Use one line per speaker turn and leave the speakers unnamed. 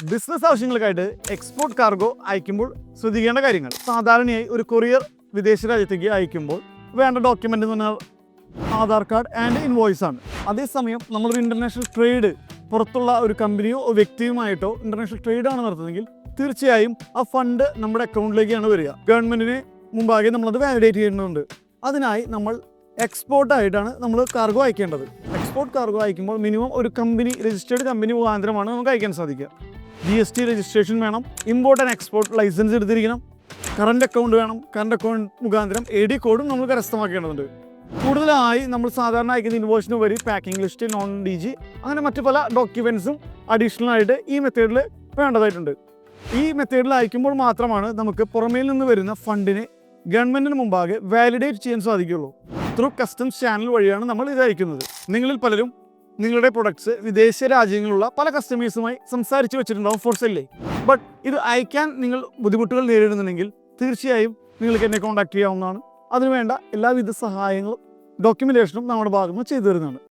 Business ആവശ്യങ്ങൾക്കായിട്ട് export cargo അയക്കുമ്പോൾ ശ്രദ്ധിക്കേണ്ട കാര്യങ്ങൾ. സാധാരണയായി ഒരു കൊറിയർ വിദേശ രാജ്യത്തേക്ക് അയക്കുമ്പോൾ വേണ്ട ഡോക്യുമെൻ്റ് എന്ന് പറഞ്ഞാൽ ആധാർ കാർഡ് ആൻഡ് ഇൻവോയ്സ് ആണ്. അതേസമയം നമ്മളൊരു ഇൻ്റർനാഷണൽ ട്രേഡ് പുറത്തുള്ള ഒരു കമ്പനിയോ വ്യക്തിയുമായിട്ടോ ഇൻ്റർനാഷണൽ ട്രേഡാണ് നടത്തുന്നതെങ്കിൽ തീർച്ചയായും ആ ഫണ്ട് നമ്മുടെ അക്കൗണ്ടിലേക്കാണ് വരിക. ഗവൺമെൻറ്റിന് മുമ്പാകെ നമ്മളത് വാലിഡേറ്റ് ചെയ്യേണ്ടതുണ്ട്. അതിനായി നമ്മൾ എക്സ്പോർട്ടായിട്ടാണ് നമ്മൾ കാർഗോ അയക്കേണ്ടത്. എക്സ്പോർട്ട് കാർഗോ അയക്കുമ്പോൾ മിനിമം ഒരു കമ്പനി രജിസ്റ്റേർഡ് കമ്പനി മുഖാന്തരമാണ് നമുക്ക് അയക്കാൻ സാധിക്കുക. GST രജിസ്ട്രേഷൻ വേണം, ഇമ്പോർട്ട് ആൻഡ് എക്സ്പോർട്ട് ലൈസൻസ് എടുത്തിരിക്കണം, കറണ്ട് അക്കൗണ്ട് വേണം, കറണ്ട് അക്കൗണ്ട് മുഖാന്തരം AD കോഡും നമ്മൾ കരസ്ഥമാക്കേണ്ടതുണ്ട്. കൂടുതലായി നമ്മൾ സാധാരണ അയക്കുന്ന ഇൻവോയ്സിന് വഴി പാക്കിംഗ് ലിസ്റ്റ്, നോൺ DG അങ്ങനെ മറ്റു പല ഡോക്യുമെൻസും അഡീഷണൽ ആയിട്ട് ഈ മെത്തേഡിൽ വേണ്ടതായിട്ടുണ്ട്. ഈ മെത്തേഡിൽ അയക്കുമ്പോൾ മാത്രമാണ് നമുക്ക് പുറമേൽ നിന്ന് വരുന്ന ഫണ്ടിനെ ഗവൺമെൻറ്റിന് മുമ്പാകെ വാലിഡേറ്റ് ചെയ്യാൻ സാധിക്കുകയുള്ളൂ. ത്രൂ കസ്റ്റംസ് ചാനൽ വഴിയാണ് നമ്മൾ ഇത് അയക്കുന്നത്. നിങ്ങളിൽ പലരും നിങ്ങളുടെ പ്രൊഡക്ട്സ് വിദേശ രാജ്യങ്ങളിലുള്ള പല കസ്റ്റമേഴ്സുമായി സംസാരിച്ച് വെച്ചിട്ടുണ്ടാവും ഫോർ സെല്ലിംഗ്. ബട്ട് ഇത് അയക്കാൻ നിങ്ങൾ ബുദ്ധിമുട്ടുകൾ നേരിടുന്നുണ്ടെങ്കിൽ തീർച്ചയായും നിങ്ങൾക്ക് എന്നെ കോൺടാക്ട് ചെയ്യാവുന്നതാണ്. അതിനുവേണ്ട എല്ലാവിധ സഹായങ്ങളും ഡോക്യുമെൻറ്റേഷനും നമ്മുടെ ഭാഗത്ത് നിന്ന് ചെയ്തു തരുന്നതാണ്.